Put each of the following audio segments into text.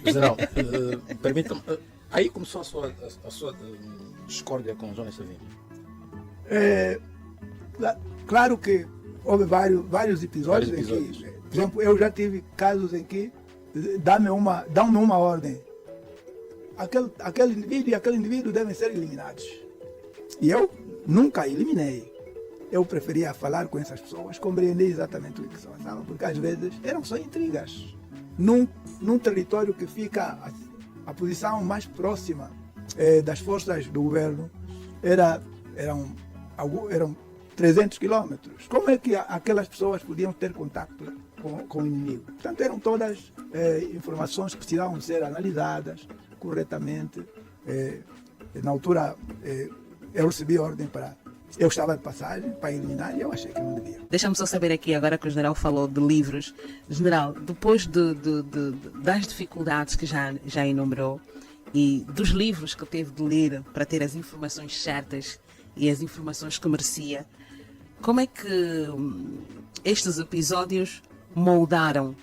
General, permita-me, aí começou a sua discórdia com Jonas Savimbi? Claro que houve vários episódios em que, por exemplo, eu já tive casos em que dão-me uma ordem. Aquele indivíduo e aquele indivíduo devem ser eliminados. E eu nunca eliminei. Eu preferia falar com essas pessoas, compreender exatamente o que se passava, porque às vezes eram só intrigas. Num território que fica a posição mais próxima das forças do governo eram 300 quilômetros. Como é que aquelas pessoas podiam ter contato com o inimigo? Portanto, eram todas informações que precisavam ser analisadas corretamente. Na altura, eu recebi ordem para... Eu estava de passagem para eliminar e eu achei que não devia. Deixa-me só saber aqui, agora que o general falou de livros. General, depois das dificuldades que já enumerou e dos livros que teve de ler para ter as informações certas e as informações que merecia, como é que estes episódios moldaram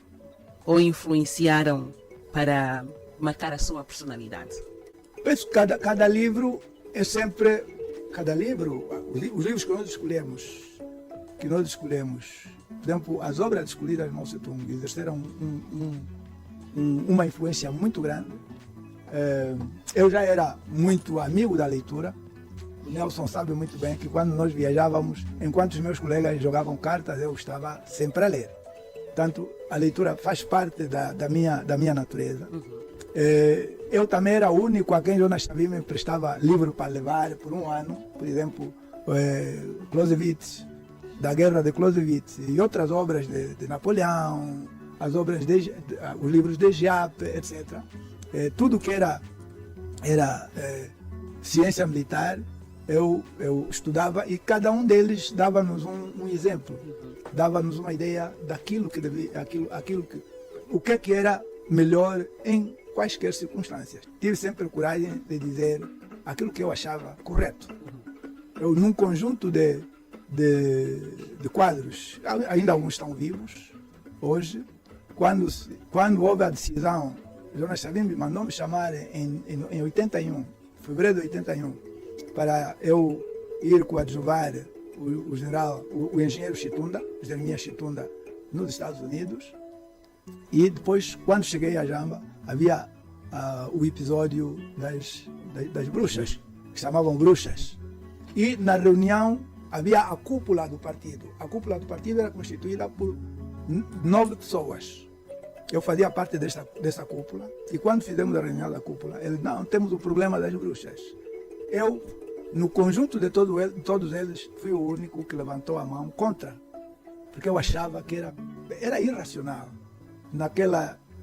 ou influenciaram para marcar a sua personalidade? Penso que cada livro é sempre... Cada livro, os livros que nós escolhemos, por exemplo, as obras escolhidas no Mao Tse-tung exerceram uma influência muito grande. Eu já era muito amigo da leitura. O Nelson sabe muito bem que quando nós viajávamos, enquanto os meus colegas jogavam cartas, eu estava sempre a ler. Portanto, a leitura faz parte da minha natureza. Eu também era o único a quem Jonas Savimbi me prestava livro para levar por um ano, por exemplo, Clausewitz, da Guerra de Clausewitz e outras obras de Napoleão, os livros de Giap, etc. Tudo que era ciência militar, eu estudava e cada um deles dava-nos um exemplo, dava-nos uma ideia daquilo que devia, o que era melhor em quaisquer circunstâncias. Tive sempre coragem de dizer aquilo que eu achava correto. Eu, num conjunto de quadros, ainda alguns estão vivos hoje, quando houve a decisão, Jonas Savimbi mandou-me chamar em 81, fevereiro de 81, para eu ir coadjuvar o general, o engenheiro Chitunda, Jeremias Chitunda, nos Estados Unidos. E depois, quando cheguei a Jamba, havia o episódio das bruxas, que se chamavam bruxas. E na reunião havia a cúpula do partido. A cúpula do partido era constituída por 9 pessoas. Eu fazia parte dessa cúpula. E quando fizemos a reunião da cúpula, eles, não, temos o problema das bruxas. Eu, no conjunto de todos eles, fui o único que levantou a mão contra. Porque eu achava que era irracional.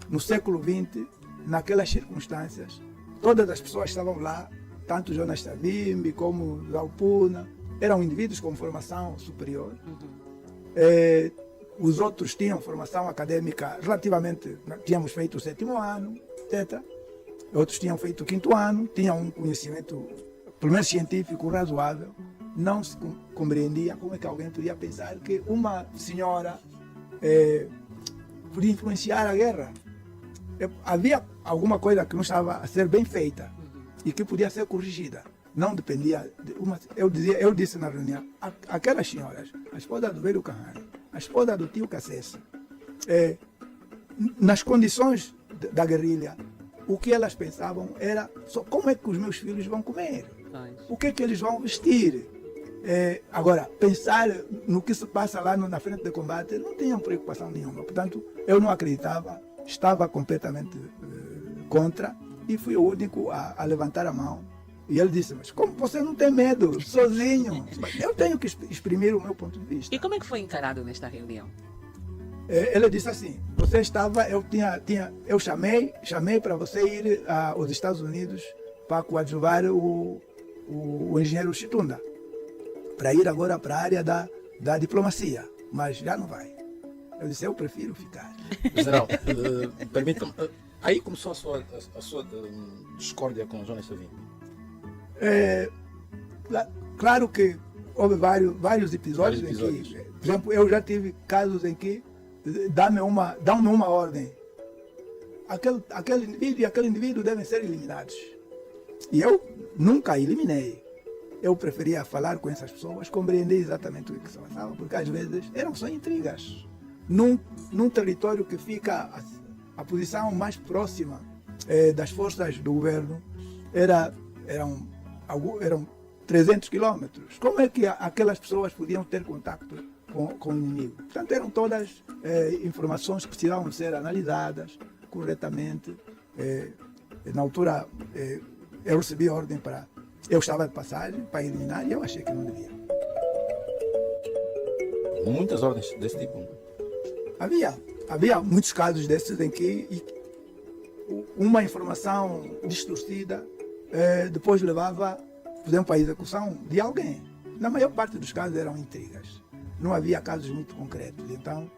No século XX, naquelas circunstâncias, todas as pessoas estavam lá, tanto Jonas Savimbi como Zhao Puna, eram indivíduos com formação superior. Os outros tinham formação acadêmica relativamente, tínhamos feito o 7º ano, etc. Outros tinham feito o 5º ano, tinham um conhecimento, pelo menos científico, razoável. Não se compreendia como é que alguém podia pensar que uma senhora podia influenciar a guerra. Havia alguma coisa que não estava a ser bem feita e que podia ser corrigida. Não dependia de uma... Eu disse na reunião, aquelas senhoras, a esposa do velho Kahane, a esposa do tio Cassese, nas condições da guerrilha, o que elas pensavam era só como é que os meus filhos vão comer, o que é que eles vão vestir. Agora, pensar no que se passa lá na frente de combate, não tinham preocupação nenhuma. Portanto, eu não acreditava, estava completamente contra e fui o único a levantar a mão. E ele disse, mas como você não tem medo, sozinho? Eu tenho que exprimir o meu ponto de vista. E como é que foi encarado nesta reunião? Ele disse assim, você estava, eu chamei para você ir aos Estados Unidos para coadjuvar o engenheiro Chitunda, para ir agora para a área da diplomacia, mas já não vai. Eu disse, eu prefiro ficar. General, permita-me, aí começou a sua discórdia com Jonas Savimbi? Claro que houve vários episódios em que, por exemplo, eu já tive casos em que dão-me uma ordem. aquele indivíduo e aquele indivíduo devem ser eliminados. E eu nunca eliminei. Eu preferia falar com essas pessoas, compreender exatamente o que se passava, porque às vezes eram só intrigas. Num território que fica a posição mais próxima das forças do governo eram 300 quilômetros. Como é que aquelas pessoas podiam ter contato com o inimigo? Portanto, eram todas informações que precisavam ser analisadas corretamente. Na altura, eu recebi a ordem para... Eu estava de passagem para eliminar e eu achei que não devia. Muitas ordens desse tipo. Havia muitos casos desses em que uma informação distorcida depois levava, por exemplo, à execução de alguém. Na maior parte dos casos eram intrigas. Não havia casos muito concretos. Então,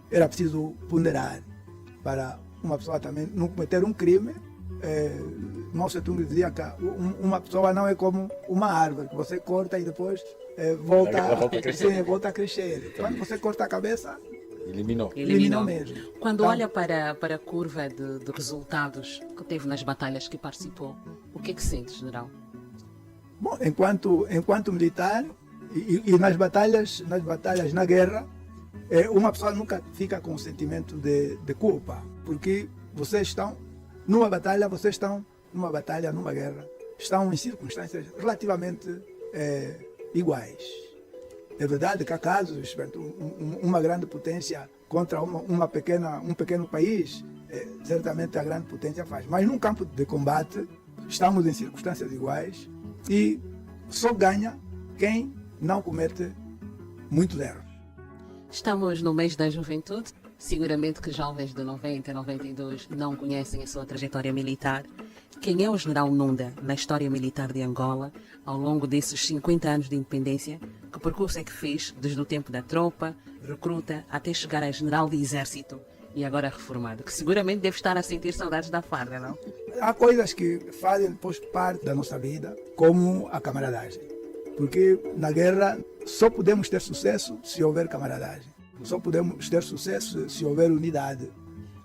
era preciso ponderar para uma pessoa também não cometer um crime. Mao Tse-tung dizia que uma pessoa não é como uma árvore, que você corta e depois volta a crescer. Quando você corta a cabeça, eliminou mesmo. Quando Então, olha para a curva de resultados que teve nas batalhas que participou, o que é que sente, general? bom, enquanto militar e nas batalhas, na guerra, uma pessoa nunca fica com o sentimento de culpa, porque vocês estão numa batalha, numa guerra, estão em circunstâncias relativamente iguais. É verdade que há casos, uma grande potência contra um pequeno país, certamente a grande potência faz. Mas num campo de combate, estamos em circunstâncias iguais e só ganha quem não comete muitos erros. Estamos no mês da juventude. Seguramente que jovens de 90 a 92 não conhecem a sua trajetória militar. Quem é o general Nunda na história militar de Angola ao longo desses 50 anos de independência? Que percurso é que fez desde o tempo da tropa, recruta, até chegar a general de exército e agora reformado? Que seguramente deve estar a sentir saudades da farda, não? Há coisas que fazem depois parte da nossa vida, como a camaradagem. Porque na guerra só podemos ter sucesso se houver camaradagem. Só podemos ter sucesso se houver unidade.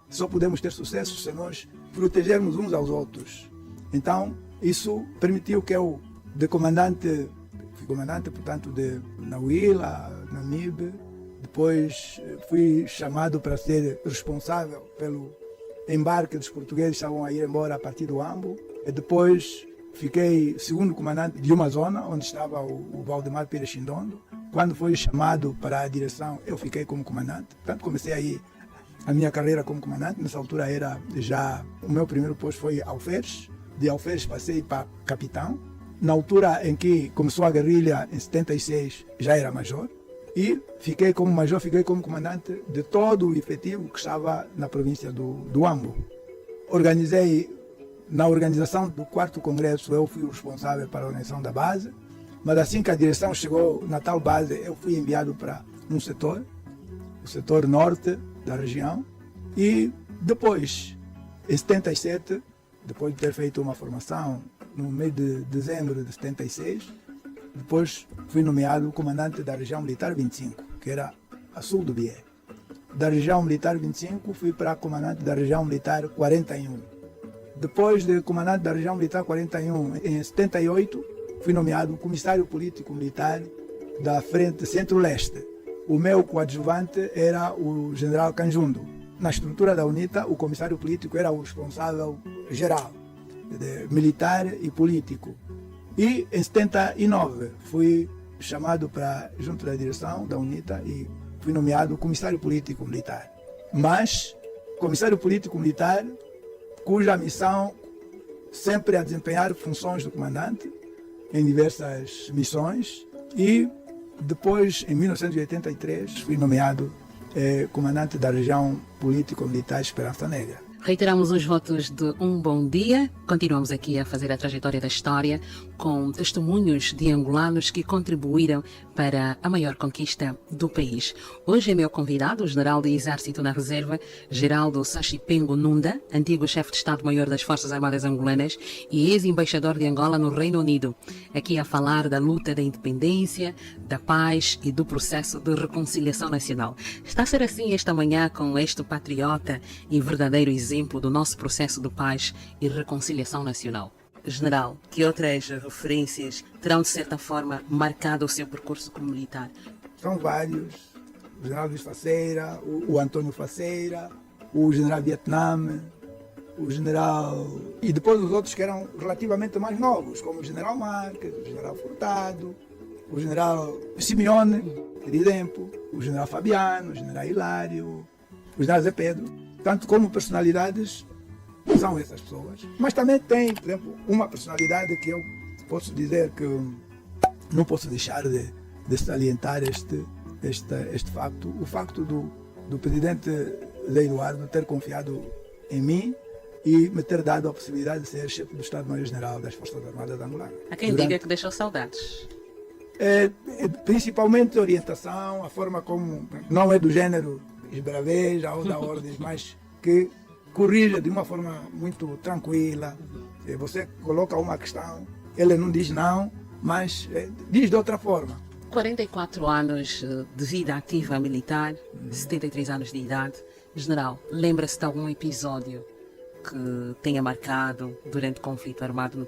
Só podemos ter sucesso se nós protegermos uns aos outros. Então, isso permitiu que eu, fui comandante, portanto, de Nauíla, Namibe, depois fui chamado para ser responsável pelo embarque dos portugueses que estavam a ir embora a partir do Ambo. E depois fiquei segundo comandante de uma zona onde estava o Valdemar Pires Chindondo. Quando foi chamado para a direção, eu fiquei como comandante. Portanto, comecei aí a minha carreira como comandante. Nessa altura o meu primeiro posto foi Alferes. De Alferes passei para capitão. Na altura em que começou a guerrilha, em 76, já era major. E fiquei como major, fiquei como comandante de todo o efetivo que estava na província do Ambo. Na organização do 4º Congresso, eu fui o responsável para a organização da base. Mas assim que a direção chegou na tal base, eu fui enviado para um setor, o setor norte da região. E depois, em 77, depois de ter feito uma formação no mês de dezembro de 76, depois fui nomeado comandante da região militar 25, que era a sul do Bié. Da região militar 25, fui para comandante da região militar 41. Depois de comandante da região militar 41, em 78, fui nomeado comissário político militar da Frente Centro-Leste. O meu coadjuvante era o general Canjundo. Na estrutura da UNITA, o comissário político era o responsável geral, militar e político. E em 79 fui chamado para junto da direção da UNITA e fui nomeado comissário político militar. Mas comissário político militar cuja missão sempre é desempenhar funções do comandante em diversas missões, e depois, em 1983, fui nomeado comandante da região político-militar Esperança Negra. Reiteramos os votos de um bom dia. Continuamos aqui a fazer a trajetória da história com testemunhos de angolanos que contribuíram para a maior conquista do país. Hoje é meu convidado o general de Exército na Reserva, Geraldo Sachipengo Nunda, antigo chefe de Estado-Maior das Forças Armadas Angolanas e ex-embaixador de Angola no Reino Unido. Aqui a falar da luta da independência, da paz e do processo de reconciliação nacional. Está a ser assim esta manhã com este patriota e verdadeiro exemplo do nosso processo de paz e reconciliação nacional. General, que outras referências terão de certa forma marcado o seu percurso como militar? São vários. O general Luís Faceira, o Antônio Faceira, o general Vietnã, o general... E depois os outros que eram relativamente mais novos, como o general Marques, o general Furtado, o general Simeone, por exemplo, o general Fabiano, o general Hilário, o general Zé Pedro. Tanto como personalidades, são essas pessoas. Mas também tem, por exemplo, uma personalidade que eu posso dizer que não posso deixar de salientar este facto. O facto do presidente Zé Eduardo ter confiado em mim e me ter dado a possibilidade de ser chefe do Estado-Maior-General das Forças Armadas Angolanas. Há quem diga que deixou saudades. Principalmente a orientação, a forma como não é do gênero esbraveja ou da ordem, mas que corrija de uma forma muito tranquila. Você coloca uma questão, ele não diz não, mas diz de outra forma. 44 anos de vida ativa militar, 73 anos de idade. General, lembra-se de algum episódio que tenha marcado durante o conflito armado no